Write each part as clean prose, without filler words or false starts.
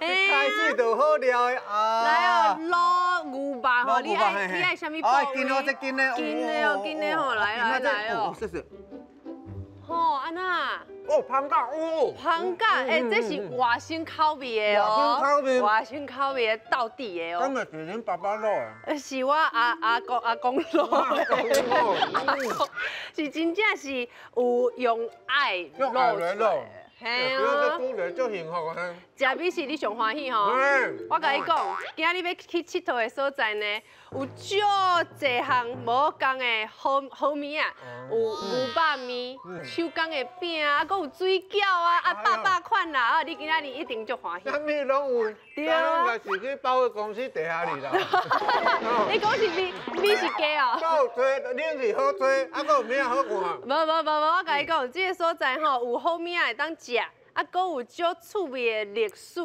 一开始就好料的啊！来哦，卤牛肉吼，你爱什么部位？紧哦，这紧的，紧的吼，来哦。是。吼，安那？哦，香港哦。香港，这是外省口味的哦。外省口味的到底的哦。根本是恁爸爸卤的。是我阿公卤的。是真正是有用爱卤出来。嘿哦。煮着足幸福啊！食美食你上欢喜吼。我甲你讲，今日要去佚佗的所在呢，有足侪项无共的好面啊，有牛肉面、手工的饼啊，还有水饺啊，百款啦！啊，你今仔日一定足欢喜。啥物拢有，对啊，应该是去百货公司地下里啦。你讲是美食家哦？好做，冷气好做，啊，还有面好看。无，我甲你讲，这个所在吼有好面会当食。啊，阁有足趣味的历史，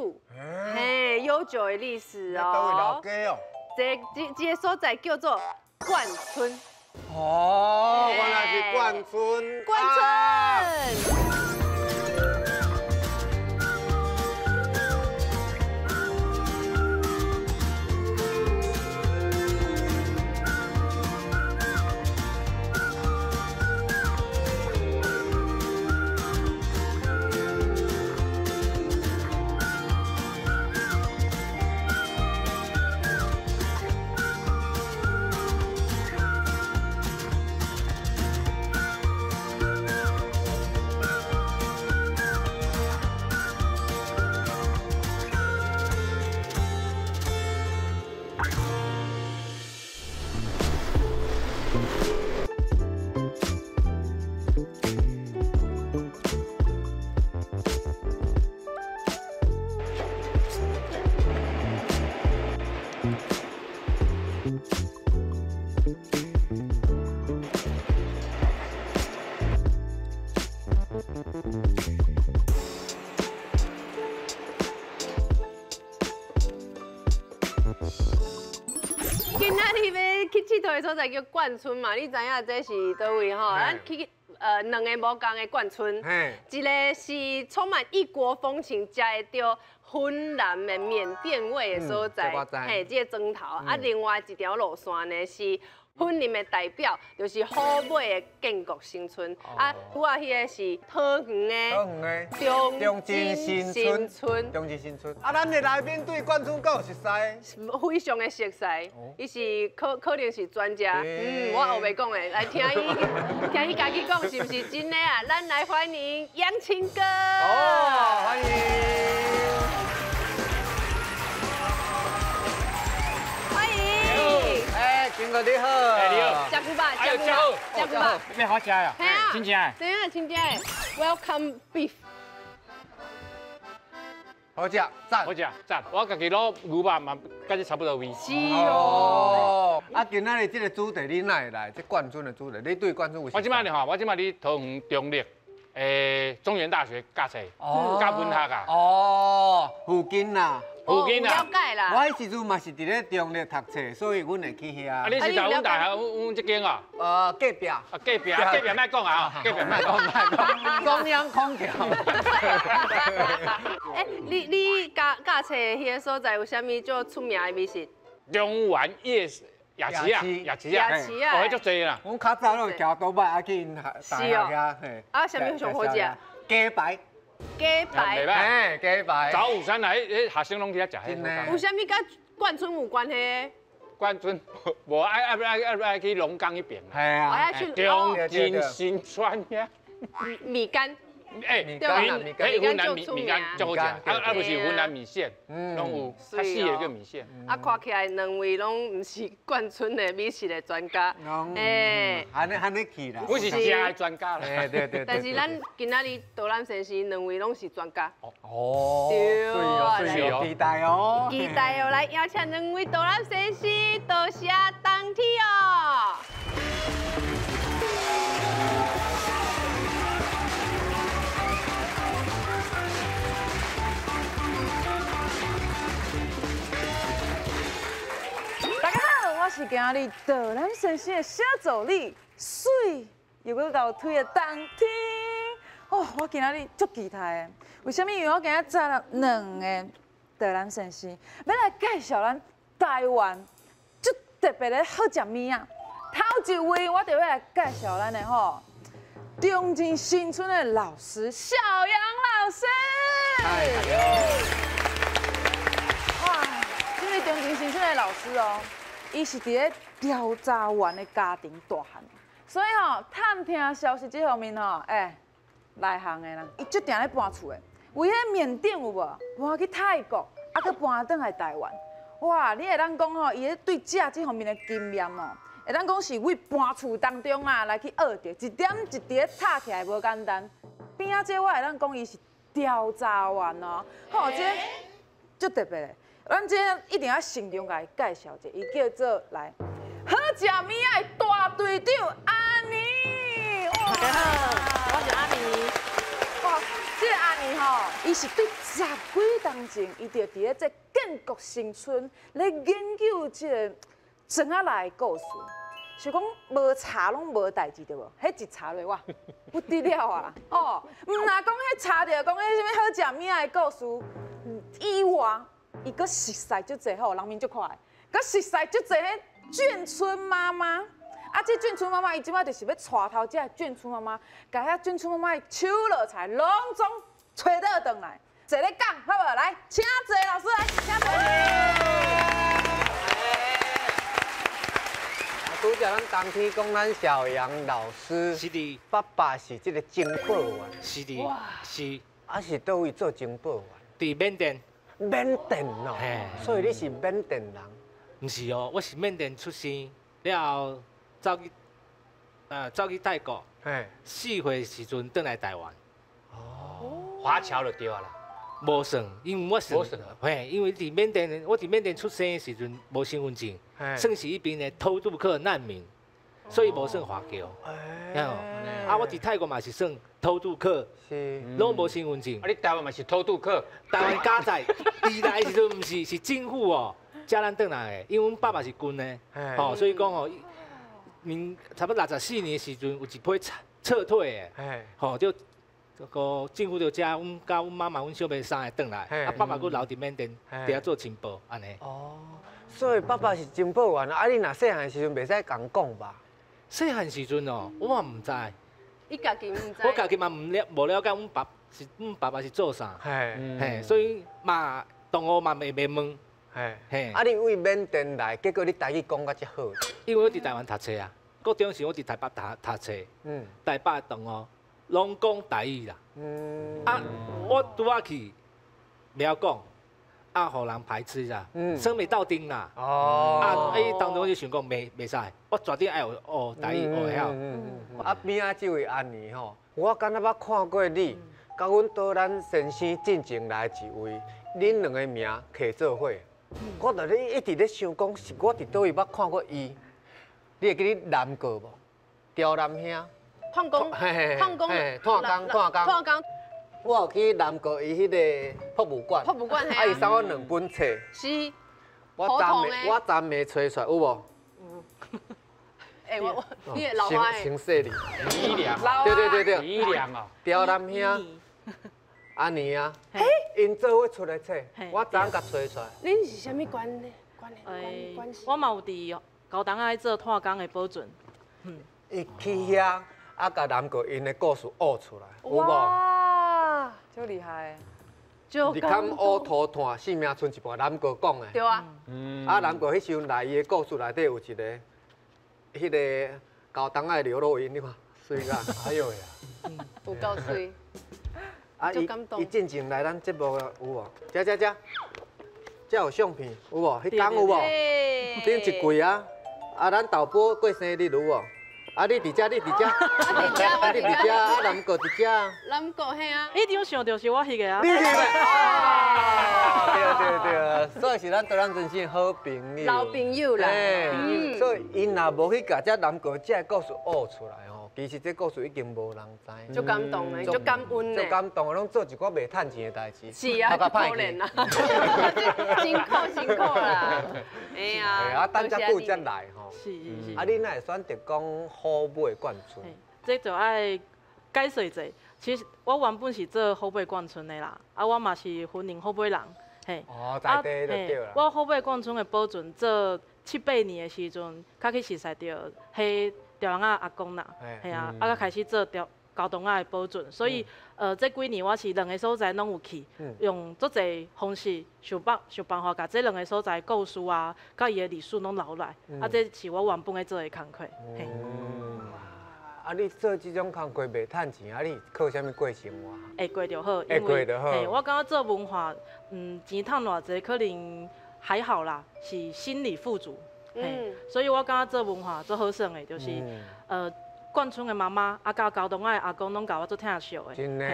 嘿，悠久的历史哦。都位老家哦。这个所在叫做冠村。哦，原来是冠村。冠村。今仔日要去佚佗的所在叫冠村嘛，你知影这是倒位吼？咱去两个无共的冠村，一个是充满异国风情，食会到芬兰的缅甸味的所在，嘿，这个庄头。啊，另外一条路线呢是婚林的代表，就是好美的建国新村。啊，拄啊，迄个是桃园的中正新村。中正新村。啊，咱的来宾对冠村够熟悉？非常的熟悉，伊是可能是专家。我后袂讲的，来听伊家己讲是不是真的啊？咱来欢迎杨青哥。哦，欢迎。青哥你好，你好，食久吧，食久吧，咩好食呀？系啊，真正的，对啊，真正的 ，Welcome beef， 好食，赞，好食，赞。我家己攞牛肉嘛，跟你差不多味。是哦。啊，今仔日这个主题你哪会来？这冠村的主题，你对冠村有？我即摆呢吼，我即摆伫桃园中立，中原大学教册，教文学啊。哦，附近啦。附近啊，了解啦。我迄时阵嘛是伫咧中立读册，所以阮会去遐。啊，你是台湾大学阮这间啊？隔壁。隔壁莫讲啊，隔壁莫讲。中央空调。你教册迄个所在有啥物最出名的美食？中原夜市。夜市啊，哦，迄足济啦。阮较早拢桥倒摆啊去因大学遐，嘿。啊，啥物上好食？鸡排。鸡排，嘿，鸡排。早午餐啊，迄学生拢去遐食迄。有啥物甲冠村有关系？冠村无爱去龙岗迄边。系啊。中正新村遐。米干。米干就好食，啊不是云南米线，拢有较细的叫米线。啊，看起来两位拢唔是冠村的美食的专家，安尼去啦。我是食的专家啦。对。但是咱今仔日导览先生两位拢是专家。哦。对哦，期待哦。期待哦，来邀请两位导览先生到下当天哦。我是今日导览先生的小助理，水又要到推的当天哦，我今日足期待的。为什么？因为我今日载了两个德兰先生要来介绍咱台湾最特别的好食物啊。头一位我就要来介绍咱的中正新村的老师小杨老师。哇，这位中正新村的老师伊是伫咧调查员的家庭大汉，所以探听消息这方面内行的人，伊足定咧搬厝的。为迄缅甸有无？搬去泰国，佮搬转来台湾。哇，你会当讲伊咧对食这方面的经验会当讲是为搬厝当中来去学着，一点一滴插起来无简单。边仔这我会当讲伊是调查员这足特别的。咱这一定要慎重甲伊介绍者，伊叫做来好食物仔大队长安妮。大家好，我是安妮。哇，这个安妮伊是对10几年前，伊就伫咧这建国新村咧研究这个庄仔内的故事。是讲无查拢无代志对无？迄一查落哇，不得了啊！唔若讲迄查着讲迄什么好食物仔的故事以外，伊阁熟悉足济人民足快，阁熟悉足济迄眷村妈妈。这眷村妈妈伊即摆就是要带头这眷村妈妈，甲遐眷村妈妈的手落菜拢总找倒转来，坐咧讲好无？来，请坐老师来，请坐。拄则咱当天讲咱小杨老师，是的，爸爸是这个情报员，是的，是，是倒位做情报员？伫缅甸。缅甸所以你是缅甸人？唔是哦，我是缅甸出生，了后走去泰国，4岁时阵转来台湾。华侨就对啊啦。无算，因为我算，因为我伫缅甸出生的时阵无身份证，算是一边的偷渡客难民，所以无算华侨。我伫泰国嘛是算偷渡客，拢无身份证。你台湾嘛是偷渡客？台湾家在离来的时阵，唔是政府叫咱转来的，因为阮爸爸是军的，所以讲差不多64年的时阵有一批撤退的，就。个政府就加阮甲阮妈妈、阮小妹3个转来，爸爸佫留伫缅甸，伫遐做情报安尼。所以爸爸是情报员你若细汉时阵袂使共讲吧？细汉时阵我嘛唔知。伊家己唔知。我家己嘛无了解阮爸爸是做啥，所以嘛同学嘛袂问。你为缅甸来，结果你台语讲甲遮好？因为我伫台湾读册啊，高中时我伫台北读册，台北的同学。拢讲台语啦，我拄仔去袂晓讲，互人排斥啦，生袂到丁啦，当中我就想讲袂使，我绝对爱学台语学晓。边仔这位安妮我敢若捌看过你，甲阮导览先生进前来一位，恁2个名摕做伙，我就咧一直咧想讲，是我伫倒位捌看过伊，你会记你南哥无？刁南兄。探工，探工，我有去南国伊迄个博物馆，伊送我2本册，是，我暂未找出来，有无？你的老花姓谢哩，李良，对，李良刁南兄，安妮啊，因做伙出来册，我昨甲找出来。恁是啥物关系？我嘛有伫高档爱做炭工的保准。伊去遐。甲南国因的故事学出来，有无？哇，足厉害！日坎乌涂炭，性命剩一半，南国讲的。对啊。南国迄时阵来伊的故事内底有一个，迄个高档的刘若英，你看水个，哎呦呀，有够水。伊进前来咱节目有无？遮有相片有无？迄讲有无？顶一柜啊，咱豆包过生日有无？你伫遮，你伫遮，南国伫遮。南国嘿啊！一张想到是我翕的啊。你翕的？对，所以是咱台湾真心好朋友。老朋友啦。所以因若无去甲遮南国遮故事学出来其实这故事已经无人知。足感动的，足感恩的。足感动的，拢做一寡袂趁钱的代志。是啊，可怜啦。辛苦啦。哎呀。等遮久才来是。你哪会选择讲虎尾冠村？这就爱解释一下。其实我原本是做虎尾冠村的啦，我嘛是云林虎尾人。嘿。哦，在地就对啦。我后尾冠村的保存做7、8年的时阵，较去熟悉到迄调人阿公啦，系啊，啊，开始做交通的保存，所以这几年我是2个所在拢有去，用足侪方式想办法，甲这2个所在故事啊，甲伊的历史拢留来，啊，这是我原本在做的工课。嘿。啊，你做这种工课袂趁钱，啊，你靠啥物过生活？会过就好，会过就好。我感觉做文化，钱趁偌济可能还好啦，是心理富足。所以我感觉做文化做好耍的，就是冠村的妈妈啊，甲高东的阿公拢甲我做疼惜的。真的，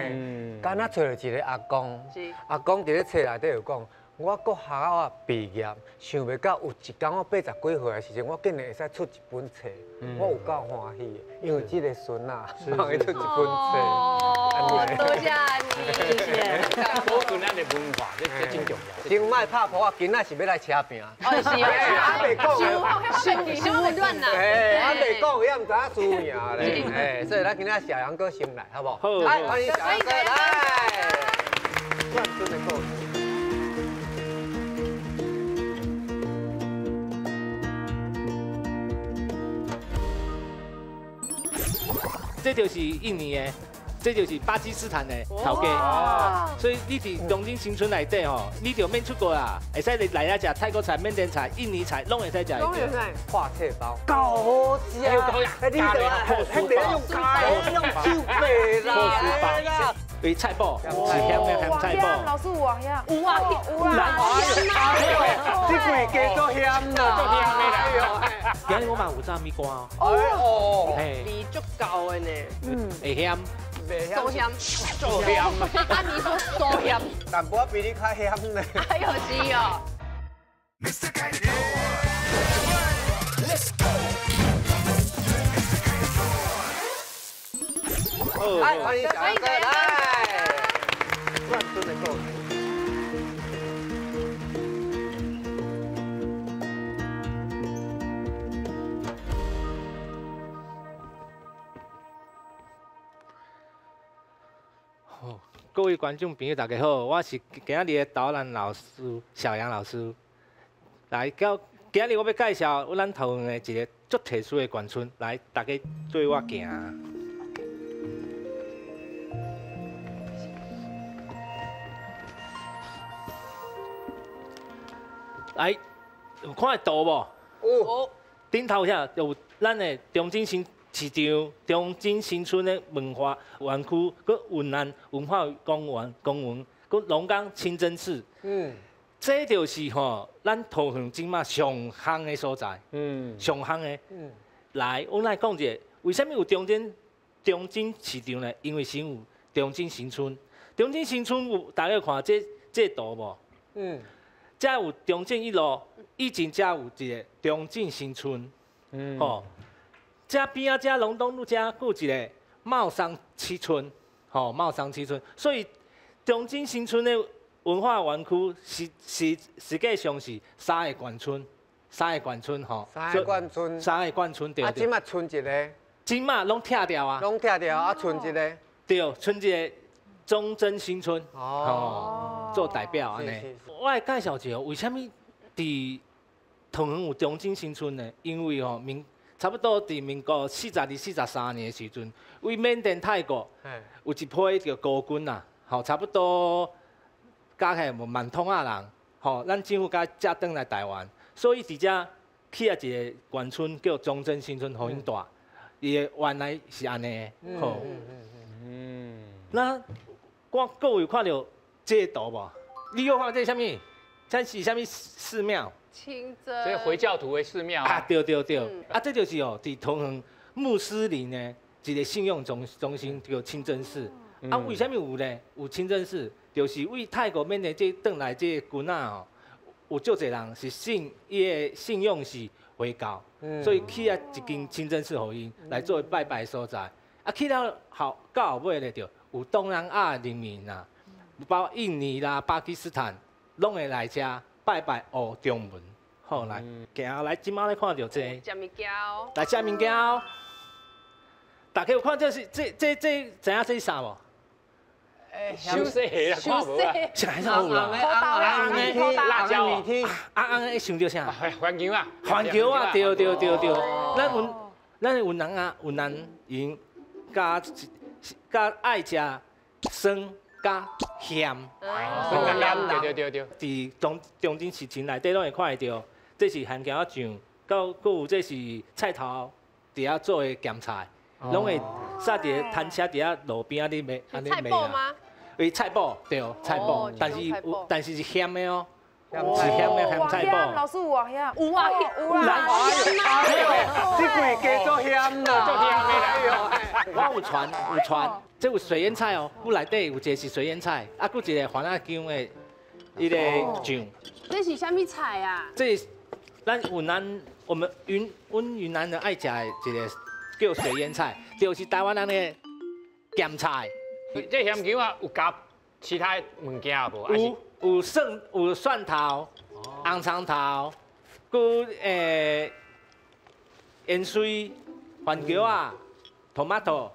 敢若找到一个阿公，阿公伫咧册内底有讲，我国校啊毕业，想袂到有一天我80几岁的时阵，我竟然会使出一本册，我有够欢喜的，因为这个孙啊，帮伊出一本册。哦，多谢你，谢谢。保存咱的文化，这真重要。先莫拍破，我今仔是要来车拼。哦是哦，啊袂讲伤会乱呐。哎，啊袂讲，也毋知影输赢咧。哎，所以咱今仔小杨哥先来，好不好？好。来，欢迎小杨哥来。冠村的故事。这就是印尼的，这就是巴基斯坦的头家。所以你伫东京新村内底吼，你就免出国啦，会使来遐食泰国菜、缅甸菜、印尼菜，拢会使食。拢会使。化册包，够好食啊！哎，你得啊，迄个用咖喱用手背啦。对菜脯，是香的香菜脯。老师有啊，有啊，这几家都香啦，都香的啦。今日我嘛有炸米干哦。哦，味足够的呢。会香，收香，做香。阿咪说收香，但我比你较香呢。哎呦是哦。来，欢迎小杨哥来。冠村的故事。各位观众朋友，大家好，我是今日的导览老师小杨老师。来，今日我要介绍咱桃园的一个足特殊的眷村，来，大家跟我行。来，有看到图无？有。顶头遐有咱的中正新市场、中正新村的文化园区，佮云南文化公园、佮龙岗清真寺。这就是吼，咱桃园即马上夯的所在。上夯的。来，我来讲一下，为什么有中正市场呢？因为先有中正新村。中正新村有大家看这图无？遮有中正一路，以前遮有一个中正新村，吼，遮边仔遮龙东路遮有一个茂桑七村，吼，茂桑七村，所以中正新村的文化园区实际上是3个眷村吼3个眷村，3个眷村对。啊，即马剩一个，即马拢拆掉啊，拢拆掉啊，剩一个，对，剩一个中正新村，做代表安尼。我来介绍一下，为什么伫桃园有中正新村呢？因为吼差不多伫民国42、43年的时阵，为缅甸泰国有一批叫孤军啦，吼，差不多加起来有10000通人，吼，咱政府甲接转来台湾，所以伫遮起啊一个眷村叫中正新村，互因住。伊的原来是安尼的，吼。那各位看到这图无？你有看这是啥物？这是啥物寺庙？清真。这回教徒的寺庙啊，对。啊，这就是哦，伫桃园穆斯林的一个信用中心叫清真寺。啊，为什么有呢？有清真寺，就是为泰国缅甸这转来这军仔哦，有足侪人是伊的信用是回教，所以起啊一间清真寺，互因来作为拜拜的所在。啊，去到到后尾咧，就有东南亚人民啦。包括印尼啦、巴基斯坦，拢会来遮拜拜学中文。好来，行来，即马咧看到这。食物件。来食物件。大家有看这是知影这是啥无？修细啦，看无啊。啥还是好啦？辣椒米天，会想到啥？环球啊，环球啊，对。咱有人因加爱食酸加咸。对。伫中正市场内底拢会看会到，这是含姜仔酱，搁有这是菜头伫遐做的咸菜，拢会撒伫摊车伫遐路边仔咧卖，菜脯吗？为菜脯对，菜脯，但是是咸的哦，是咸的咸菜脯。老师有啊咸，有啊，这几家做咸啦，我有传，这有水腌菜哦，我内底有一个是水腌菜，啊，搁一个番仔姜的一个酱。这是什么菜啊？这咱我们云南人爱食的一个叫水腌菜，就是台湾人的咸菜。这咸姜啊，有加其他物件无？有蒜头、红葱头，佮盐水、番茄啊、tomato，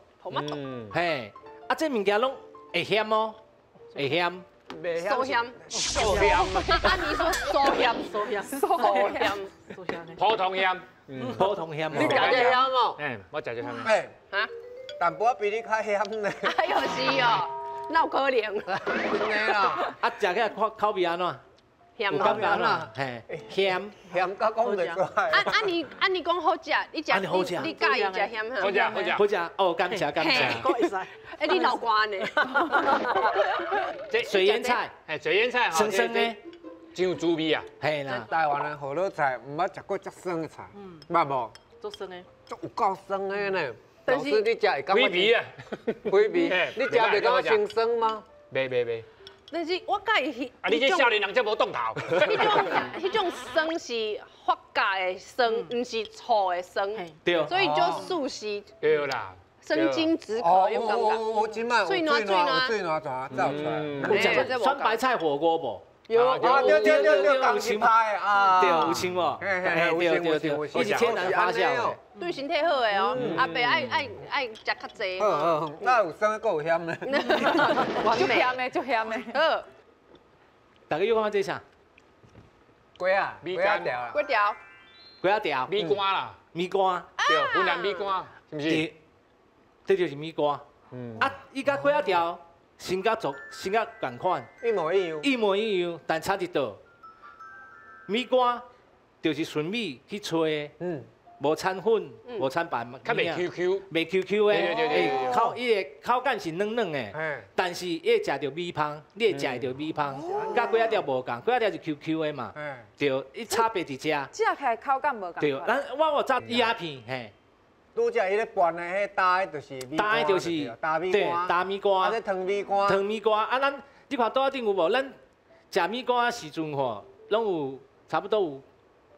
嘿，啊，这物件拢会咸哦，会咸。收咸，按你说收咸，普通咸，普通咸。你食这咸哦？我食这咸。啊？淡薄比你较咸呢。哎呦是哦，那有可能。真的啦。啊，食起来口味安怎？咸有感觉啦，嘿，咸。咸到讲袂出来。按你讲好食，你介意食咸哈？好食。哦，感谢。哎，你老瓜呢？这水腌菜，水腌菜，酸酸的，真有滋味啊。嘿啦。台湾的河洛菜，唔捌食过遮酸的菜，捌无？做酸的，足有够酸的呢。老师，你食会感觉？规味啊，规味。你食袂感觉清酸吗？袂。但是我介意啊，你这少年人这无动头。迄种酸是发酵的酸，唔是醋的酸。对。所以就素食。对啦。生津止渴，有感觉？我今晚最暖，造出来。有酸白菜火锅不？有啊，对，港式派啊，对，有青无？对，伊是天然发酵的，对身体好的哦。阿伯爱食较济。那有酸，够有咸呢。足咸的。好。大家又看这啥？粿啊，粿条。粿条。米干啦。米干。对，湖南米干，是不是？这就是米干。啊，伊甲粿条。性格同款，一模一样，但差一道。米干就是纯米去吹的，无掺粉，无掺白米，较袂 QQ，袂 QQ 的，伊个口感是软软的，但是伊会食到米香，你会食会到米香，甲粿条无共，粿条是 QQ 的嘛，对，伊差别伫遮。食起来口感无共。对，我有炸鸦片，嘿。拄只迄个拌的，迄搭的就是米干。搭的就是大米干。大米干。啊，这汤米干。汤米干啊，咱你看桌顶有无？咱食米干的时阵吼，拢有差不多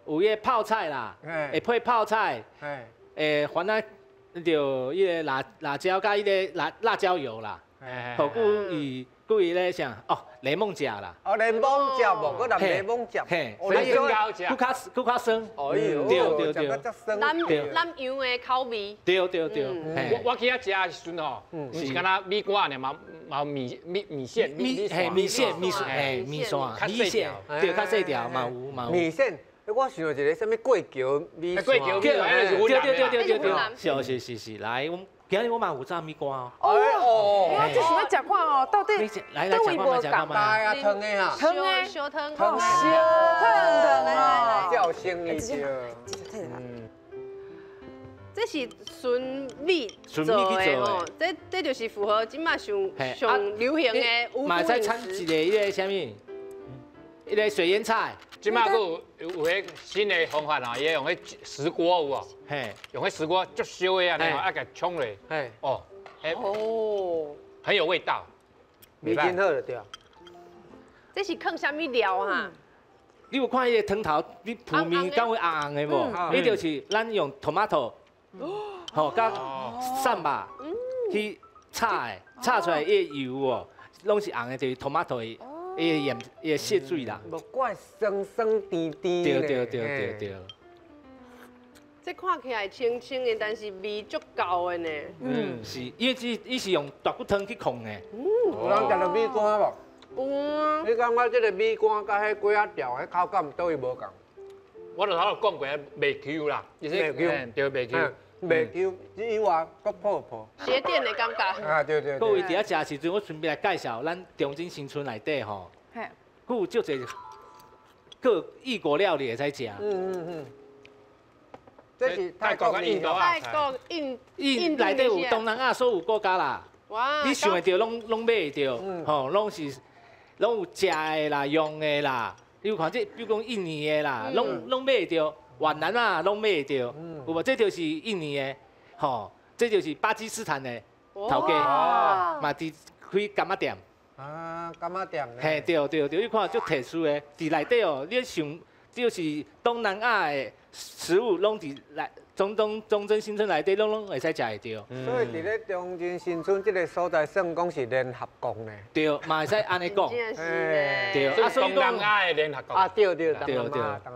有迄个泡菜啦，会配泡菜，反正就迄个辣椒加迄个辣椒油啦，好故意咧啥哦，柠檬汁啦。哦，柠檬汁无，搁淋柠檬汁。嘿，更较酸。哦哟，对。南洋的口味。对。我去遐食的时阵吼，唔是干那米干尔，嘛米线，米线，对，较细条嘛有。米线，我想到一个什么过桥米线。过桥米对，是，来我。今日我嘛有炸米干哦。我这想要食看哦，到底来食看嘛。大啊，汤的哈。小汤啊，叫生意着。这是纯米做的吼，这就是符合今麦上流行的五谷饮食。嘛再掺一个迄个啥物，迄个水腌菜。即摆佫有迄新的方法啊，伊用迄石锅有无？用迄石锅足烧的啊，然后啊甲冲落，很有味道。味真好就对。这是放啥物料哈？你有看迄个汤头，你浮面敢会红的无？伊就是咱用 tomato， 吼，甲蒜吧去炒出来迄个油哦，拢是红的，就是 tomato 的。伊个盐，伊个泄水啦。无怪酸甜。对。这看起来清清的，但是味足够的呢。是，因为伊是用大骨汤去控的。有人食到米干无？有。你感觉这个米干甲迄鸡仔条迄口感倒位无共？我就头讲过，袂 Q 啦，袂 Q 对袂 Q。袂 Q， 以外搁泡泡。鞋垫的感觉。啊，对对。各位伫遐食时阵，我顺便来介绍咱中正新村内底吼，佮有足侪各异国料理会使食。这是泰国印度啊。泰国印内底有东南亚所有国家啦。哇！你想会到，拢买会到，吼，拢有食的啦，用的啦。你有看这，比如讲印尼的啦，拢买会到。越南啊，拢买会到，有无？这就是印尼的，吼，这就是巴基斯坦的头家，嘛伫开柑仔店。啊，柑仔店。嘿，对，你看足特殊的，伫内底哦，你想就是东南亚的食物，拢伫来中正新村内底，拢会使食会到。所以伫咧中正新村这个所在，算讲是联合国呢。对，嘛会使安尼讲。对，啊，所以东南亚的联合国。啊，对，对。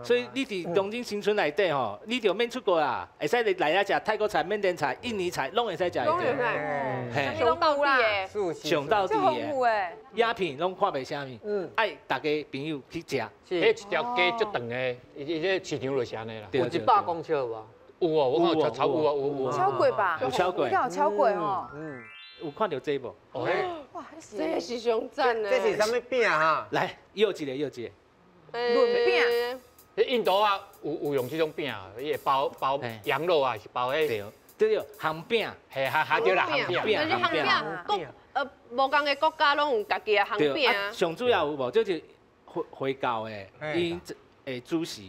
所以你伫中正新村内底吼，你就免出国啦，会使来遐食泰国菜、缅甸菜、印尼菜，拢会使食会到。嘿，上到底的，上到底的。鸦片拢看袂啥物，爱大家朋友去食。迄一条街足长的，伊这市场就是安尼啦。有100公尺无？有哦，我看超有啊，有。超过吧？有超过。你有超过吼？有看到这无？哦，哇，这是上赞的。这是啥物饼哈？来，又一个。润饼。迄印度啊，有用这种饼，伊会包羊肉啊，是包迄。对，烘饼。嘿，还对啦，烘饼。就是烘饼，无共个国家拢有家己的烘饼。上主要有无？就是回教的，伊的主食，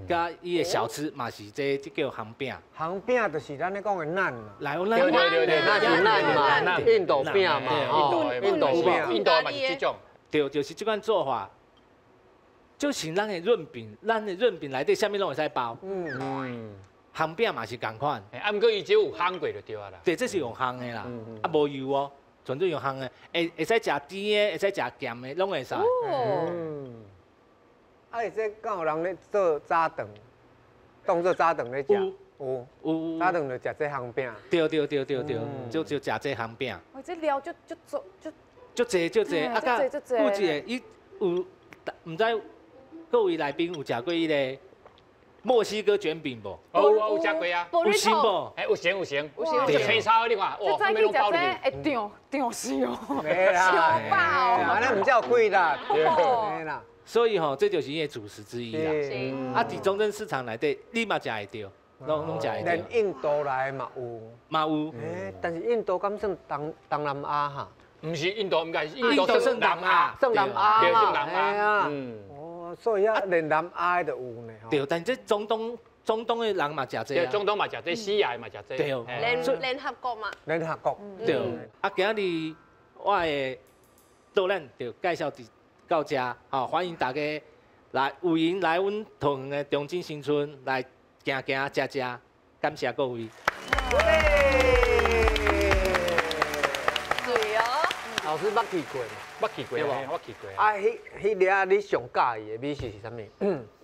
甲伊的小吃嘛是这叫烘饼。烘饼就是咱咧讲的蛋嘛。来，对，那是蛋嘛，印度饼嘛，印度嘛是这种。对，就是这款做法。就是咱的润饼，内底啥物拢会使包。烘饼嘛是共款。啊，毋过伊只有烘过就对啊啦。对，这是用烘的啦，啊无油哦，纯粹用烘的，会使食甜的，会使食咸的，拢会使。啊，会使敢有人咧做早顿，当做早顿咧食。有。早顿就食这烘饼。对，就食这烘饼。哇，这料就足济，啊，甲有一个伊有，毋知各位来宾有食过伊个墨西哥卷饼无？有食过啊。有成无？哎，有成。这青草你看，哇，这拢包里面。会涨死哦。没啦。超饱。安尼唔叫贵啦。对啦。所以吼，这就是伊的主食之一啦。啊，伫中正市场内底，你嘛食会到，拢食会到。连印度来嘛有。嘛有。但是印度敢算东南亚哈？唔是印度，唔该，印度算南亚。算南亚。对，算南亚。哦，所以啊，连南亚的有呢。对，但这中东的人嘛食这啊。中东嘛食这，西亚嘛食这。对。联合国嘛。联合国。对。啊，今日我的导览就介绍到这，好，欢迎大家来有闲来阮桃园的中正新村来行食，感谢各位。对哦。老师捌去过嘛？我去过，我去过。啊，迄粒你上喜意的美食是啥物？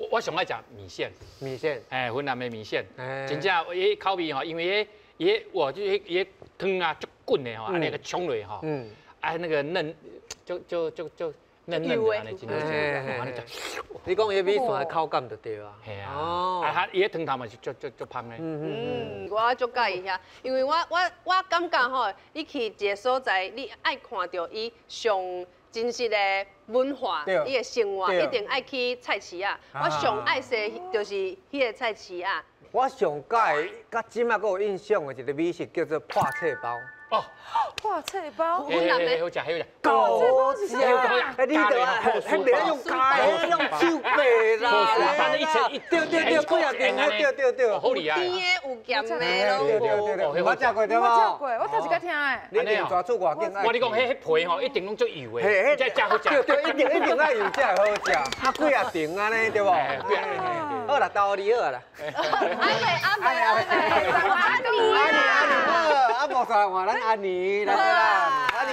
我上爱食米线。米线。云南的米线，真正伊口味吼，因为哇，就伊汤啊足滚的吼，安尼个冲落吼，啊那个嫩，就嫩的安尼真的。你讲伊米线的口感就对啊。系啊。哦。啊，伊个汤头嘛是足香的。我足介意遐，因为我感觉吼，你去一个所在，你爱看到伊上真实的文化，伊的生活，一定爱去菜市啊。我上爱食就是迄个菜市啊。我上介，甲即马阁有印象的一个美食叫做破菜包。哦，破菜包，好食。高香，你着迄袂用脚，用手背啦。反正一层一对，几啊点？对。好厉害。甜的有咸的咯。对，我食过对无？我头一个听诶。你连抓住外景爱。我你讲迄皮吼，一定拢足油的，这真好食。对，一定爱油才好食。啊，几啊点安尼对无？好啦，道理好啦。啊，无错，换咱安妮来啦，安妮。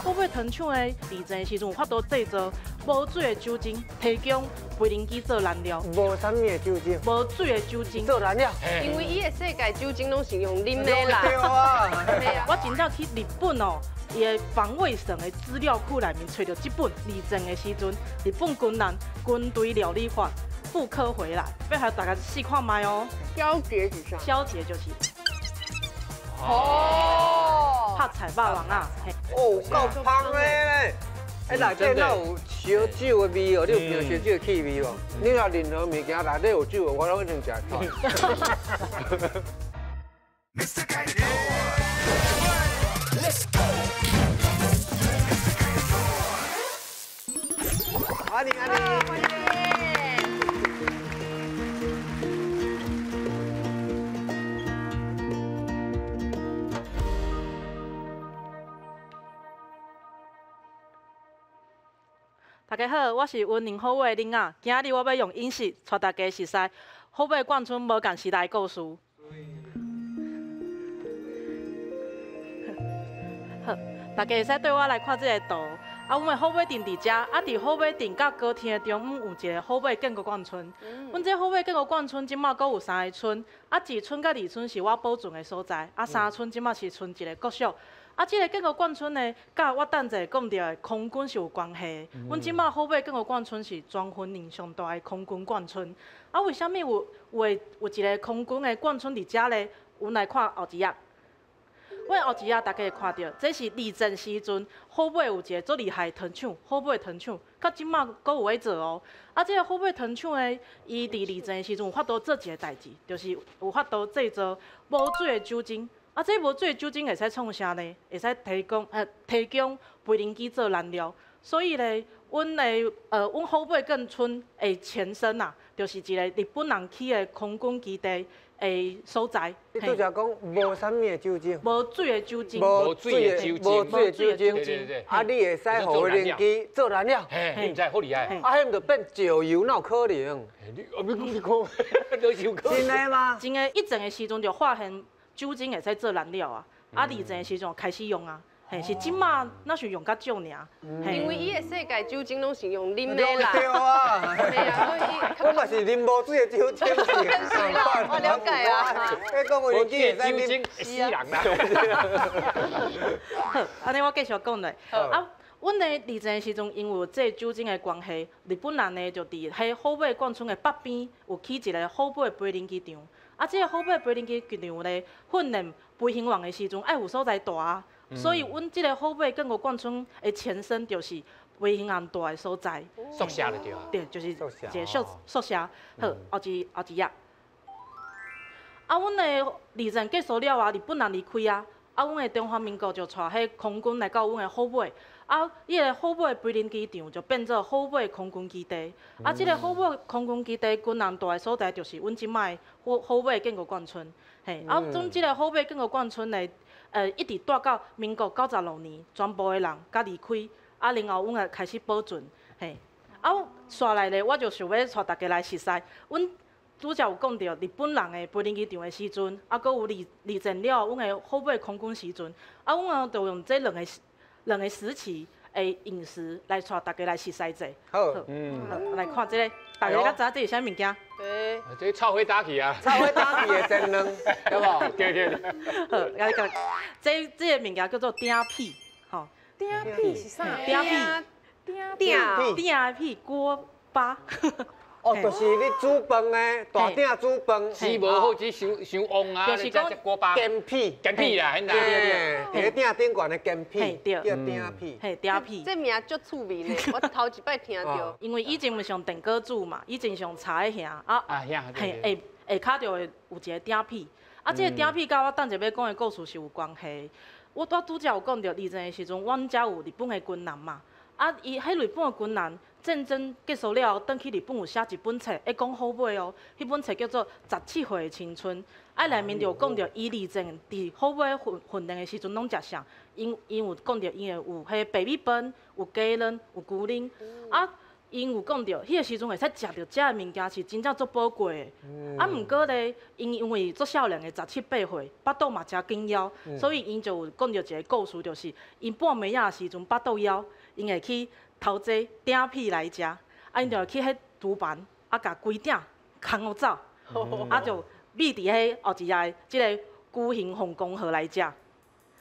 会不会糖厂的地震时阵有法度制造无水的酒精提供肥磷基做燃料。无啥物的酒精，无水的酒精做燃料。因为伊的世界酒精拢是用啉的啦。对啊。我真正去日本哦，伊的防卫省的资料库内面找到这本二战的时阵，日本军人军队料理法复刻回来，要和大家试看卖哦。消节是啥？消节就是哦，拍菜肉丸啊，嘿。哦，够香的咧！哎，内底哪有烧酒的味哦？你有闻到烧酒的气味无？你若任何物件内底有酒的，我拢一定食菜。欢迎欢迎！大家好，我是温宁好尾的玲仔，今日我要用饮食带大家熟悉好尾贯村无共时代的故事。好，大家会使对我来看这个图。阮的好尾镇伫遮，伫好尾镇甲高天的中央有一个好尾建国馆村。阮这好尾建国馆村即马阁有3个村，1村甲2村是我保存的所在，3村即马是剩一个国小。这个建国馆村呢，甲我等者讲到的空军是有关系。阮即马好尾建国馆村是全云林上大的空军馆村。为虾米有一个空军的馆村伫遮呢？阮来看后一页。阮后一页大家会看到，这是二战时阵好尾有一个足厉害的糖厂，好尾糖厂，到即马阁有在做哦。这个好尾糖厂呢，伊伫二战时阵有法度做一个代志，就是有法度制造无水的酒精。这无水的酒精会使创啥呢？会使提供肥磷基做燃料。所以呢，阮好尾建村的前身啊，就是一个日本人起的空军基地的所在。你拄则讲无啥物的酒精，无水的酒精，无水的酒精，对。你会使互肥磷基做燃料，你唔知好厉害。迄毋就变石油，哪有可能？你讲，都有可能。真的吗？真的，一战的时阵就发现酒精会使做燃料啊，二战的时阵开始用啊。是即马那是用较少尔，因为伊的世界酒精拢是用啉的啦。对啊，我嘛是啉无水的酒精。是啦，我了解啊。你讲有机会酒精死人啦。好，安尼我继续讲咧。阮的二战时阵，因为这酒精的关系，日本人呢就伫迄好尾馆村的北边有起一个好尾肥磷基场。这个好尾肥磷基场呢，训练飞行员的时阵爱有所在大。所以，阮即个好尾建国馆村的前身就是飞行员大的所在。宿舍就对啊。对，就是一个宿舍。好，后一页。阮的二战结束了日本人离开啊，阮的中华民国就带迄空军来到阮的好尾。伊个好尾肥磷基场就变做好尾空军基地。即个好尾空军基地军人大的所在就是阮即摆好尾建国馆村。总即个好尾建国馆村呢。一直住到民国96年，全部的人甲离开，然后阮也开始保存，刷来咧，我就想要带大家来熟悉。阮拄则有讲到日本人的肥磷基场的时阵，阁有二战了，阮的好尾空军时阵，阮就用这两个时期的饮食来带大家来熟悉者。好，来看这个，大家敢知这是啥物件？对，这臭火打去啊！臭火打去的煎卵，对无？对。好，来讲，这个物件叫做鼎屁，吼。鼎屁是啥？鼎屁锅巴。就是你煮饭的大鼎煮饭，煮无好只伤旺啊，就是讲锅巴。煎屁啦，现在。对，鼎顶悬的煎屁，叫鼎屁。嘿，鼎屁。这名足趣味呢，我头一摆听到。因为以前毋是用电锅煮嘛，以前是用柴的遐嘿，下骹就会有一个鼎屁。这个鼎屁甲我等下要讲的故事是有关系。我拄则有讲到二战的时阵，阮遮有日本的军人嘛。伊迄日本的军人战争结束了后，转去日本有写一本册，会讲好尾哦。迄本册叫做《17岁的青春》，内面就讲到伊二战伫好尾训练的时阵拢食啥，因有讲到因有迄白米饭、有鸡卵、有牛奶，因有讲到迄个时阵会使食到遮个物件是真正足宝贵的。毋过咧，因为足少年的17、8岁，腹肚嘛诚紧枵，所以因就有讲到一个故事，就是因半暝仔的时阵腹肚枵，因会去头这鼎皮来食，啊，因就去迄厨房，啊，甲规鼎空落走，啊，就秘伫迄后一夜即个巨型凤公河来食。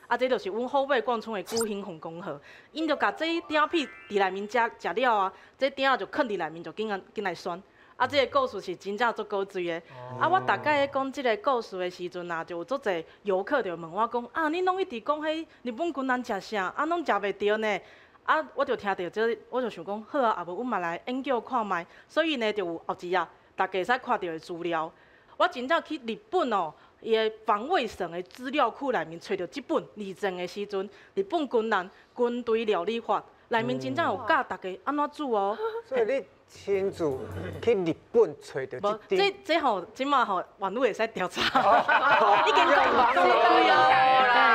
啊，这就是阮后尾贯村的巨型凤公河，因就甲这鼎皮伫内面食了啊，这鼎就放伫内面就紧来选。啊，这个故事是真正足够水的。啊，我大概讲这个故事的时阵啊，就有足侪游客就问我讲，啊，你拢一直讲迄日本军人食啥，啊，拢食袂着呢？啊，我就听到这，我就想讲，好啊，后尾阮嘛来研究看卖。所以呢，就有后一日大家会使看到的资料。我真正去日本哦，伊个防卫省的资料库内面找到这本二战的时阵，日本军人军队料理法内面真正有教大家安怎煮哦。所以你亲自去日本找到无，这这吼，即马吼，网络会使调查，已经讲开啊，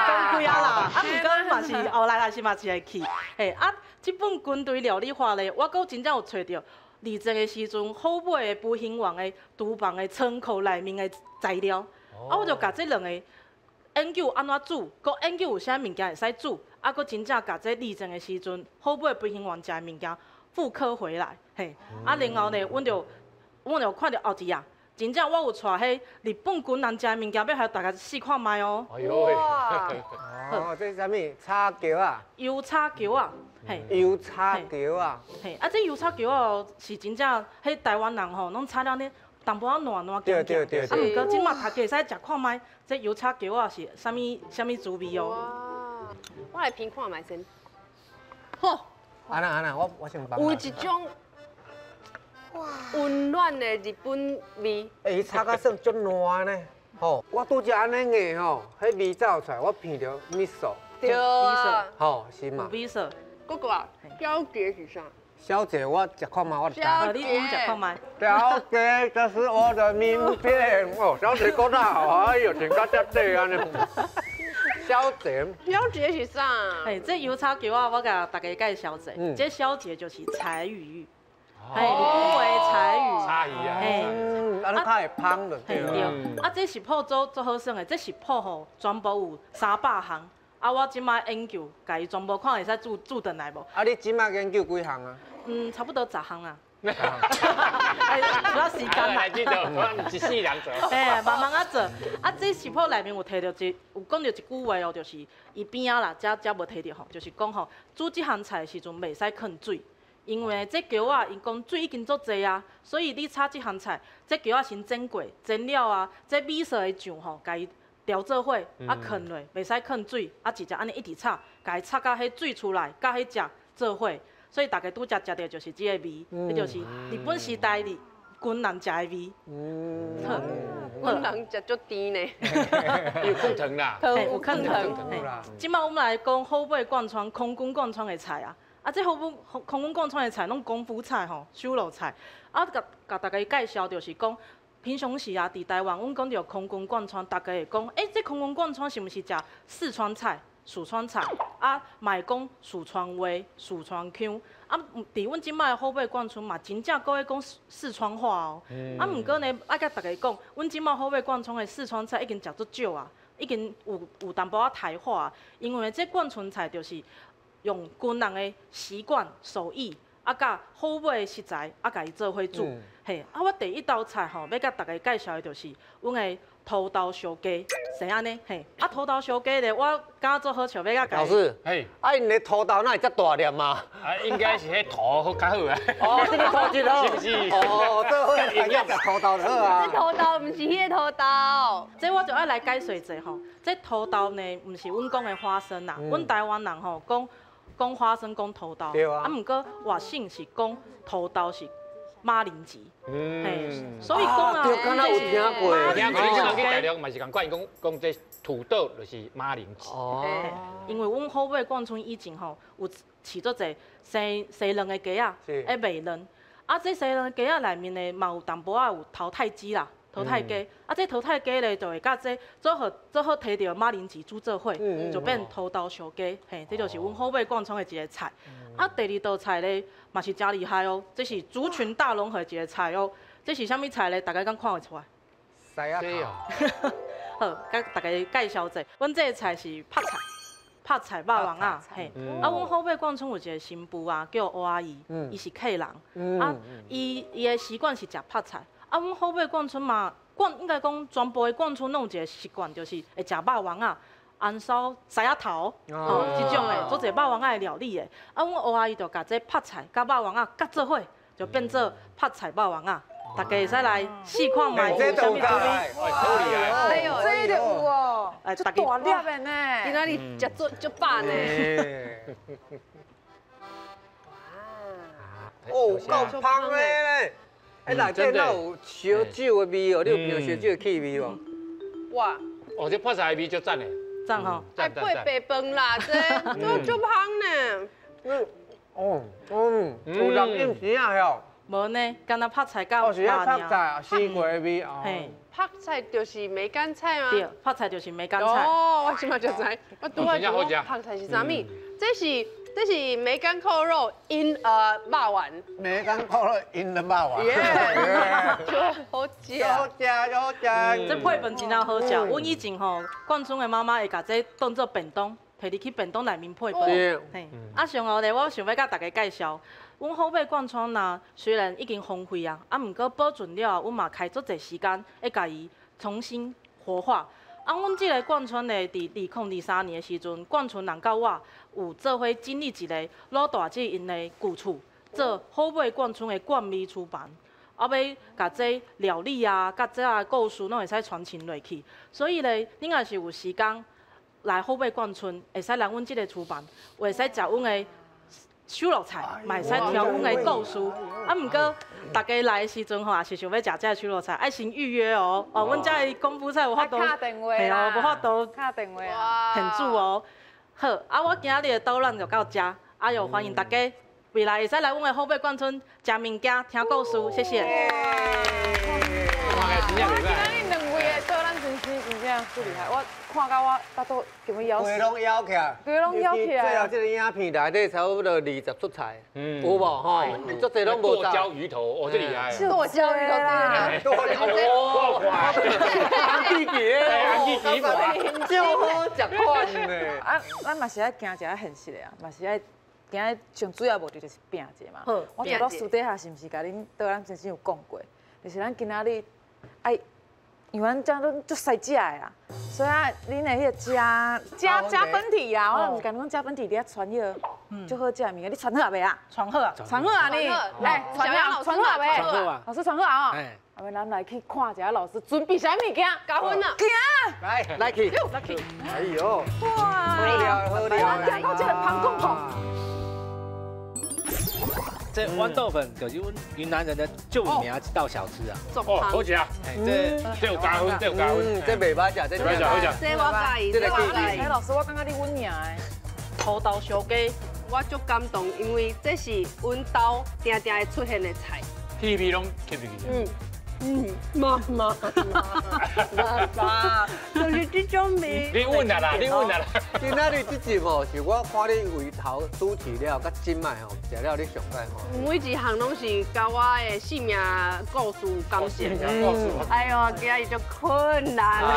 讲开啊啦。啊，毋过嘛是后来也是嘛是会去。嘿，啊，这本军队料理法咧，我阁真正有找到二战的时阵，后尾的步行王的厨房的仓库内面的材料。啊，我就甲这两个研究安怎煮，阁研究有啥物件会使煮，啊，阁真正甲这二战的时阵，后尾步行王食的物件复刻回来，嘿，啊，然后呢，阮就看到后一日，真正我有带迄日本军人食的物件，要互大家试看卖哦。哎呦喂！哦，这是啥物？叉桥啊？油叉桥啊，嘿。油叉桥啊？嘿，啊，这油叉桥哦，是真正迄台湾人吼，拢炒了呢。淡薄仔软软咸咸，啊，毋过即马大家会使食看卖，这油叉桥啊是啥物滋味哦？哇，我来评看卖先。好，安那，我先帮。有一种温暖的日本味。伊炒甲算足烂呢，吼，我拄则安尼个吼，迄味走出来，我闻着味噌。对啊。吼，是嘛？味噌。哥哥啊，表姐是啥？小姐，我食看卖，我小姐，你食看卖。小姐，这是我的名片哦。小姐讲得好，哎呦，真够接地安尼。小姐，表姐是啥？哎，这油叉桥啊，我甲大家介绍者，这小姐就是柴鱼，哎，日本话柴鱼。鲨鱼啊。嗯，安尼较会芳就对了。啊，这食谱做好耍的，这食谱吼全部有300项。啊，我即摆研究，家己全部看会使煮转来无？啊，你即摆研究几项啊？差不多10项啊。主要时间啦。记得，一世人做。哎，慢慢啊做。啊，这食谱内面有提到有讲到一句话哦，就是伊边仔啦，遮无提到吼，就是讲吼，煮这项菜的时阵袂使囥水，因为这桥啊，因讲水已经足济啊，所以你炒这项菜，这桥啊先蒸过，蒸了啊，这米色的酱吼，家己调做伙，啊囥落，袂使囥水，啊直接安尼一直炒，家己炒到迄水出来，甲迄只做伙。所以大家拄则食到就是这个味，这就是日本时代的军人食的味。军人食足甜呢。有控糖啦。有控糖。即摆我们来讲后尾贯穿空军贯穿的菜啊，啊这后尾空军贯穿的菜拢功夫菜吼，手路菜。啊，甲大家介绍就是讲，平常时啊，伫台湾，阮讲到空军贯穿，大家会讲，这空军贯穿是毋是食四川菜？四川菜啊，卖讲四川话、四川腔啊，伫阮即摆后尾贯村嘛，真正搁会讲四川话哦。啊，毋过呢，爱甲大家讲，阮即摆后尾贯村的四川菜已经食足少啊，已经有淡薄仔台化，因为这贯村菜就是用军人的习惯、手艺啊，甲好尾的食材啊，甲伊做伙煮。嘿，啊，我第一道菜吼，要甲大家介绍的就是阮的土豆烧鸡，是安尼嘿。啊，土豆烧鸡咧，我敢做好笑，要甲老师，嘿，啊，因的土豆哪会遮大粒嘛？啊，应该是迄土好较好啊。哦，这个土质好，是不是？哦，这好，应该食土豆就好啊。这土豆毋是迄个土豆，这我就爱来解说一下吼。这土豆呢，毋是阮讲的花生啦，阮台湾人吼讲花生讲土豆，啊，毋过外省是讲土豆是马铃薯，所以讲啊，就敢若有听过，听过，人去大陆嘛是共款，讲这土豆就是马铃薯。哦，因为阮后尾贯村以前吼有饲做者生卵的鸡仔，会卖卵。啊，这生卵的鸡仔内面呢，嘛有淡薄仔有淘汰鸡啦，淘汰鸡。啊，这淘汰鸡咧就会甲这做好摕到马铃薯煮做伙，就变土豆烧鸡。嘿，这就是阮后尾贯村的一个菜。啊，第二道菜咧嘛是真厉害哦，这是族群大融合一个菜哦。这是啥物菜咧？大家敢看会出来？西啊对哦。好，甲大家介绍者，阮这个菜是拍菜。拍菜肉丸啊，嘿，啊，阮后背贯村有一个新妇啊，叫欧阿姨，伊是客人，啊，伊的习惯是食拍菜，啊，阮后背贯村嘛，应该讲全部的贯村拢有一个习惯，就是会食肉丸啊。红烧狮仔头，吼，即种的做者肉丸仔的料理的，啊，阮欧阿姨就甲这拍菜甲肉丸仔夹做伙，就变做拍菜肉丸仔。大家会使来试看卖有啥物滋味。哎呦，这就有哦，这大粒的呢，今仔日食足饱呢。哦，够香嘞！哎，内底哪有烧酒的味哦？你有闻烧酒的气味无？哇！哦，这拍菜的味就赞嘞。赞吼！爱配白饭啦，这足香呢。有人应时啊，吼。无呢，干那拍菜甲哦，是遐拍菜，西瓜味哦。嘿，拍菜就是梅干菜吗？对，拍菜就是梅干菜。哦，我即马就知，我拄仔就讲拍菜是啥物？这是梅干扣肉 in 肉丸。梅干扣肉 in 的肉丸。耶，好食，好食，好食。这配饭真正好食。阮以前吼，贯村的妈妈会甲这当做便当，摕入去便当内面配饭。嘿，啊上后咧，我想要甲大家介绍。阮后背贯村呐，虽然已经荒废啊，毋过保存了，阮嘛开足侪时间，会甲伊重新活化。啊，阮即个贯村的伫2023年的时阵，贯村人甲我有做伙成立一个老大姐因的旧厝，做后背贯村的冠美厨房。啊，要甲这料理啊，甲这啊故事，拢会使传承落去。所以咧，恁若是有时间来后背贯村，会使来阮即个厨房，会使食阮的。手路菜，嘛会使挑阮的故事。啊，毋过大家来的时阵吼，也是想要食这个手路菜，爱先预约哦。哦，阮这的功夫菜有法度，打电话嘿哦，无法度打电话啊，现煮哦。好，啊，我今日的导览就到这，啊，又欢迎大家未来会使来阮的后背贯村食物件、听故事，谢谢。今仔日两位的导览真是真正足厉害，我看到我巴肚根本枵死。规拢枵起来，规拢枵起来。最后这个影片内底差不多20出菜，有无吼？足侪拢无剁椒鱼头，哦，这厉害。剁椒鱼头，剁椒哇！安弟弟，安弟弟嘛，就好食款呢。啊，咱嘛是爱行一个现实的啊，嘛是爱行上主要目的就是拼者嘛。好，我伫私底下是毋是甲恁导览先生有讲过？就是咱今仔日爱。因为咱遮拢足使食的啦，所以啊，恁的迄个加粉体啊，我毋是甲恁讲加粉体，你遐传迄个足好食的物件，你传好啊未啊？传好啊，传好啊你，来传好，传好未？传好啊，老师传好啊！哎，后面咱来去看一下老师准备啥物件，加分啊！行，来去，哎呦，哇，好料，好料，来到这个旁公旁。这豌豆粉就是阮云南人的著名一道小吃啊。哦，好食。哎，这有加分，这有加分。这袂歹食，这好食，好食。这我介意，这我介意。哎，老师，我感觉你稳赢的。土豆烧鸡，我足感动，因为这是阮兜定定会出现的菜。屁屁拢吸入去。妈妈，就是这种味。你稳啦啦，你稳啦啦。今仔日这集吼，是我看你胃头煮起了，甲今摆吼食了你上摆吼。每一项拢是甲我的性命故事有感情。哎呦，今日就困难了。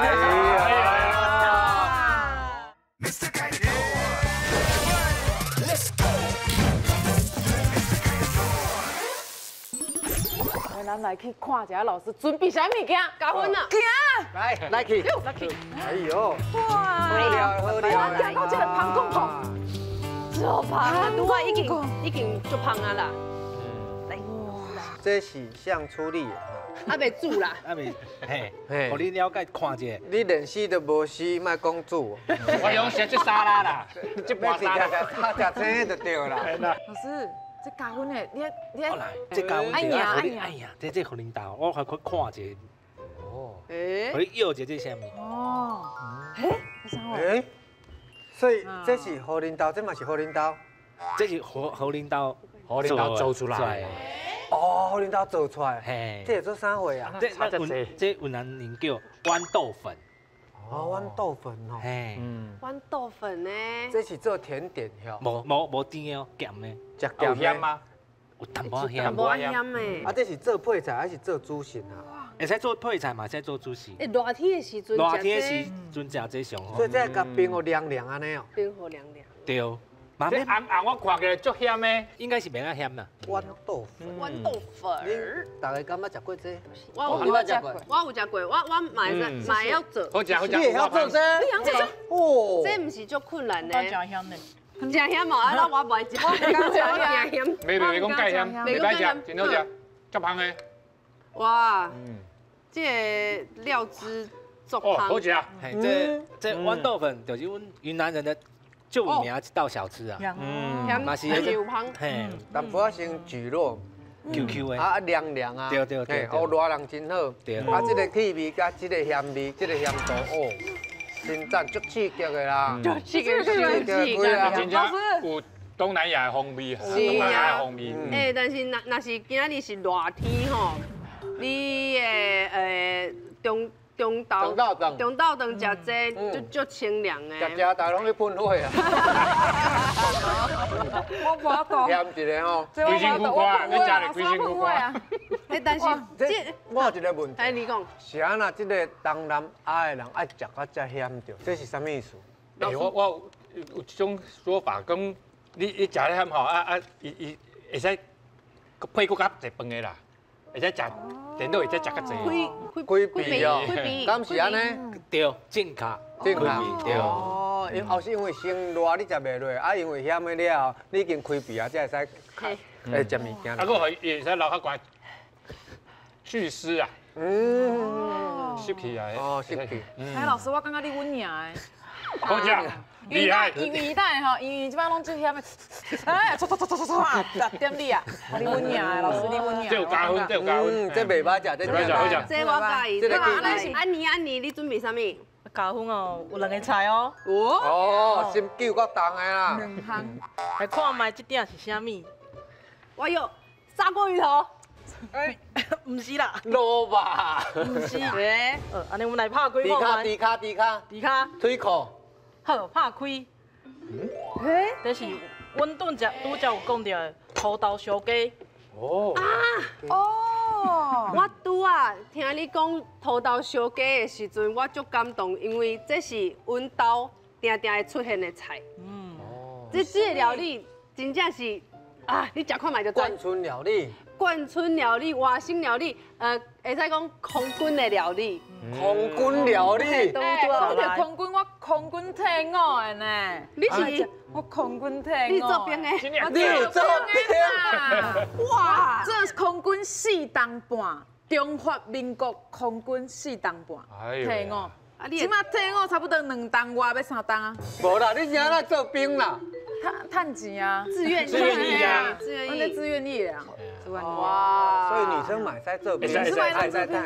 咱来去看一下老师准备啥物件，加分啊！行，来去，哎呦，哇，好料，好料，来到这个旁公旁，足胖，拄仔已经足胖啊啦。来，这是像出力的。还袂煮啦，啊未，嘿，互你了解看一下。你连死都无死，莫讲煮。我用食这沙拉啦，这把沙拉，食青就对啦。老师。这加分的，你来，这加分的，哎呀，这互恁豆，我还去看一下。哦，互你摇一下这啥物？哦，所以这是互恁豆，这嘛是互恁豆。这是互恁豆做出来。哦，互恁豆做出来。嘿，这做啥货啊？这云南人叫豌豆粉。哦，豌豆粉哦。嘿，豌豆粉呢？这是做甜点哟。无甜哦，咸的。有咸吗？有淡薄咸。淡薄咸的。啊，这是做配菜还是做主食啊？会使做配菜嘛，会使做主食。热天的时阵，热天的时阵食这上好。所以这甲冰好凉凉安尼哦。冰好凉凉。对，嘛这免红我看起来足咸的。应该是免啊咸啦。豌豆粉，豌豆粉。大家敢捌食过这？我有食过，我买要做。好食好食。你也要做这？哦，这不是足困难的。我讲香的。真咸嘛，啊，我不爱食，我讲真咸。袂讲介咸，袂歹食，真好食，足香的。哇，这料汁足哦，香。好食。这豌豆粉就是阮云南人的就有名一道小吃啊。嘛是油香。嘿，淡薄仔先聚落。QQ 的，啊凉凉啊，对对对，哦热人真好，对，啊这个气味加这个咸味，这个咸度哦，真赞，足刺激的啦，足刺激，刺激，真正有东南亚的风味，东南亚的风味。但是若是今仔日是热天吼，你的中昼顿食这足清凉的。食大拢去喷火啊！我无讲。咸一个吼，规身躯瓜，你食咧规身躯瓜。但是我有一个问题，你讲，是安那这个东南亚的人爱食到遮咸着，这是啥物意思？我有一种说法，讲你食咧咸吼，伊会使配搁较济饭的啦，会使食电脑会使食较济。开鼻哦，敢是安尼？对，正卡，对。哦，因为先热你食袂落，啊因为咸的了，你已经开鼻啊，才会使食物件。啊，佮伊会使流较悬，祛湿啊。湿气啊。哦，湿气。哎，老师，我感觉你稳赢的。好食，厉害。因为吼，因为即摆拢最咸的，哎，点你啊！你稳赢的，老师你稳赢。这有加分，这有加分。这袂歹食，这好食。这我介意。这个安妮，你准备啥物？加分哦，有2个菜哦。哦，心揪较重的啦。2项。来看卖这点是啥物？我有砂锅鱼头。哎，唔是啦，萝卜。唔是。安尼我们来拍开看卖。低卡。腿裤。好，拍开。这是阮拄则有讲到的土豆烧鸡。哦。我拄啊听你讲土豆烧鸡的时阵，我足感动，因为这是阮兜定定会出现的菜。这个料理真正是啊，你食看卖就知。贯村料理。贯村料理、外省料理，会使讲空军的料理。空军料理。对我着空军，我空军退伍的呢。你是我空军退伍。你做兵的？你有做兵啊？哇！这是空军4当半，中华民国空军4当半，退伍。即马退伍差不多2当外，要3当啊？无啦，你是安怎做兵啦？趁钱啊，自愿役啊，我咧自愿役啊。哇！所以女生买在做兵，女生买在趁钱。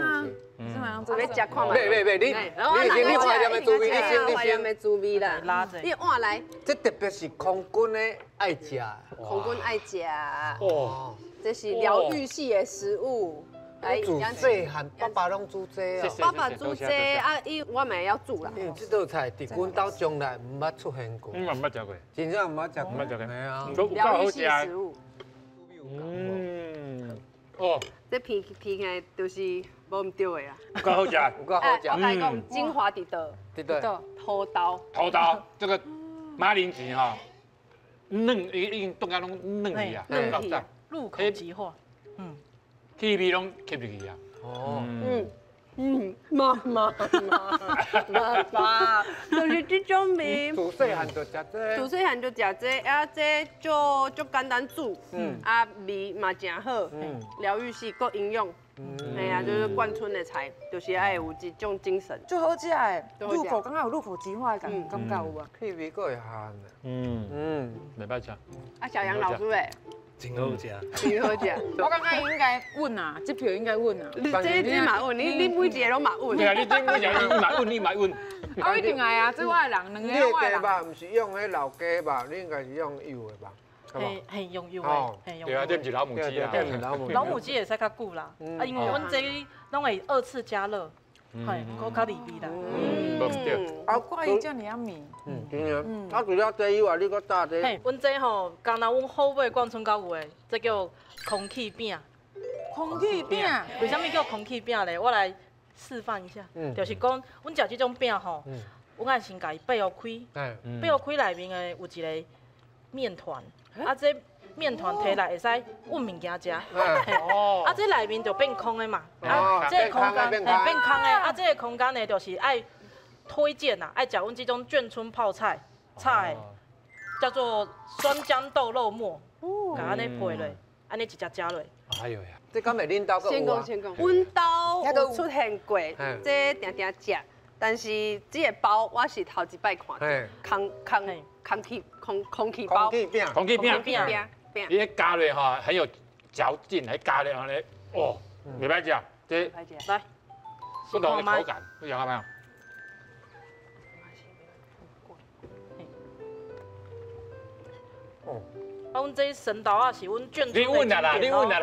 女生买在趁要食看卖。你已经怀念的滋味，你怀念的滋味啦。拉者。你换来。这特别是空军的爱食。空军爱食。哦。这是疗愈系的食物。煮这和爸爸拢煮这哦。爸爸煮这啊，我咪要煮啦。因为这道菜伫阮兜从来唔捌出现过。毋捌食过。真正唔捌食过。唔捌食过。系啊。疗愈系食物。哦。这片起来就是无唔对的啦。有够好食。有够好食。我来讲精华伫倒。伫倒。土豆。土豆这个马铃薯哈，嫩已经冻到拢嫩去啊，嫩去。入口即化。气味拢吸入去啊。哦。妈，就是这种味。自细汉就食这。自细汉就食这，啊，这就简单煮，啊，味嘛真好，疗愈系，够营养。系啊，就是贯村的菜，就是爱有这种精神。最好食的，入口刚刚有入口即化的感觉有无？气味够会咸的。袂歹食。啊，小杨老师诶。真好食，真好食。我感觉应该稳啊，这票应该稳啊。你这嘛稳，你每一个拢嘛稳。对啊，你这每一个你嘛稳。啊，一定爱啊，这我的人，2个我的人。你的鸡肉唔是用迄老鸡肉，你应该是用油的吧？嘿，用油的，嘿用。对啊，这不是老母鸡啊。老母鸡会使较久啦，啊，因为阮这拢会2次加热，嘿，搁较入味啦。无对。啊，怪伊遮尔啊面。真的。啊，除了这以外，你搁炸这？嘿，阮这吼，刚若阮后尾贯村到有的，这叫空气饼。空气饼，为什么叫空气饼咧？我来示范一下，就是讲，阮食这种饼吼，阮爱先家己背后开，背后开内面的有一个面团，啊，这面团摕来会使运物件食，啊，这内面就变空的嘛，啊，这个空间变空的，啊，这个空间呢，就是爱推荐啦，爱食阮这种眷村泡菜，叫做酸豇豆肉末，甲安尼配落，安尼一只食落。哎呦呀，这敢会恁兜个有啊？先讲，阮兜有出现过，这定定食，但是这个包我是头一摆看到，空气包，空气饼，你加落吼很有嚼劲，还加落安尼，哦，袂歹食，这来，不同的口感，你想看没有？啊，阮这神豆啊是阮眷村的经典啦，你问啦。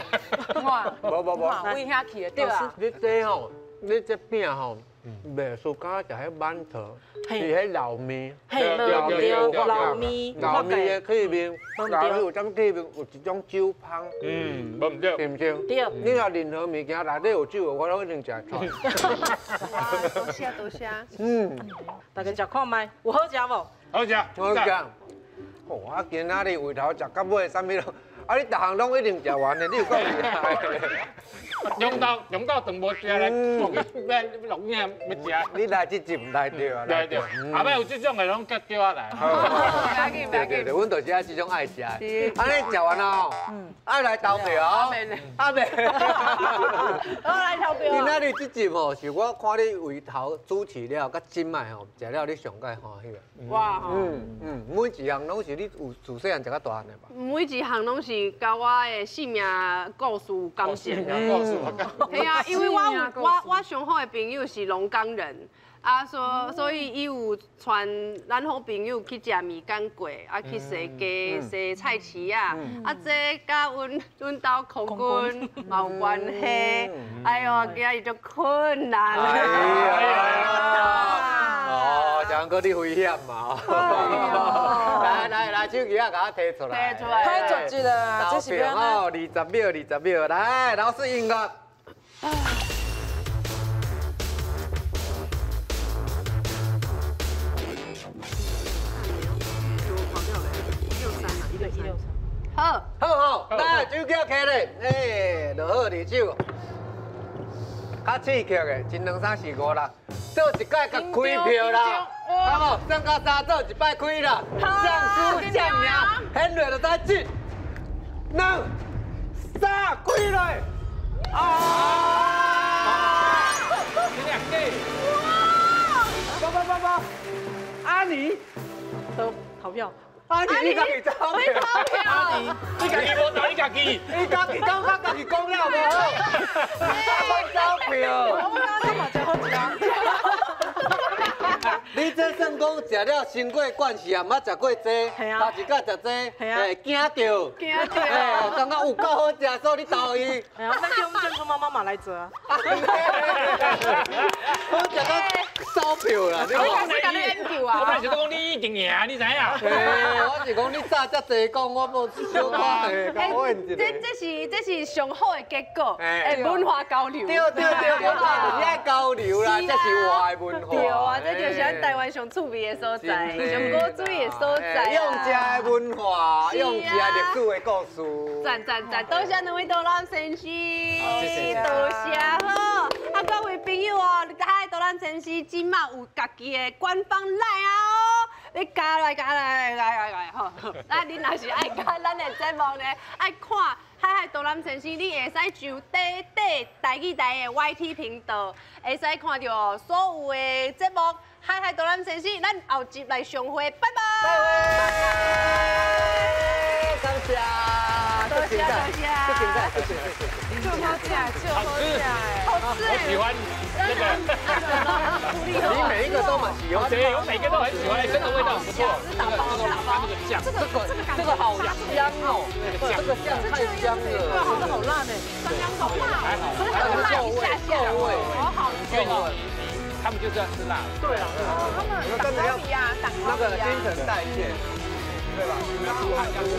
无，喂下去对啊。你这吼，你这饼吼，袂输敢食迄馒头，是迄老面，老面的气面，老面有种气面，有一种酒香，无唔对，对唔对？对。你若任何物件内底有酒，我拢一定食出。多谢。大家食看卖，有好食无？好食，好食。哦，我今仔日回头食到尾，啥物咯？啊，你逐项拢一定食完的，你有够厉害。用到长无食咧，录影要食。你来这集唔来对啊？来对，后摆有这种的拢叫我来。对，阮就是爱这种爱食。安尼食完了，爱来投票。阿妹，我来投票。今仔日这集吼，是我看你回头主持了，甲今摆吼食了你上介欢喜的。哇！每一项拢是你有自细汉食到大汉的吧？每一项拢是甲我的性命故事有感情。系啊，因为我上好的朋友是龙岗人，啊，所以伊有传咱好朋友去食米干粿，啊去洗鸡、洗菜市啊，啊这甲阮兜空军嘛有关系。哎呦，今日就困难了。哦，像搁你危险嘛。来，手机啊，甲我摕出来。太着急了，这是变哦，20秒，来，老师音乐。好，来，手举起咧，就好二手。较刺激的，一2、3、4、5、6，做一届甲开票啦，好无？算到3做一摆开啦，上书降名，显落就知进。2、3，开落！不，阿尼都投票。阿尼，你家己投票？阿尼，你家己无投，你家己。你家己讲，我家己讲了无好。我投票。我嘛最好你这算讲食了新过惯势啊，毋捌食过这，头一届食这，惊到，感觉有够好食，所以你投伊。哎呀，那叫我们眷村妈妈来做啊。我食到收票啦，你讲是甲你研究啊？我本来是讲你一定赢，你知影？我是讲你早遮济讲，我无小看我问一个。这是上好的结果，文化交流。对，你爱交流啦，这是外的文化。对啊，这就是咱台湾上趣味的所在，上高水的所在。用食的文化，用食的历史的故事。赞，多谢两位导览先生，多谢好。啊，各位朋友哦，海导览先生今嘛有家己的官方赖啊哦，你加来好。那你若是爱看咱的节目呢，爱看海导览先生，你会使上台语台的 YT 频道，会使看到所有的节目。海导览先生，咱后集来相会，拜拜。感谢，多谢。就好吃，好吃。我喜欢那个，你每一个都蛮喜欢，对，我每个都很喜欢，真的味道很不错。它那个酱，这个好香哦，这个酱太香了，好辣呢，好辣，还好，够味，好好因为他们就是要吃辣。对了，他们打高比啊，那个新陈代谢，对吧？出汗要吃。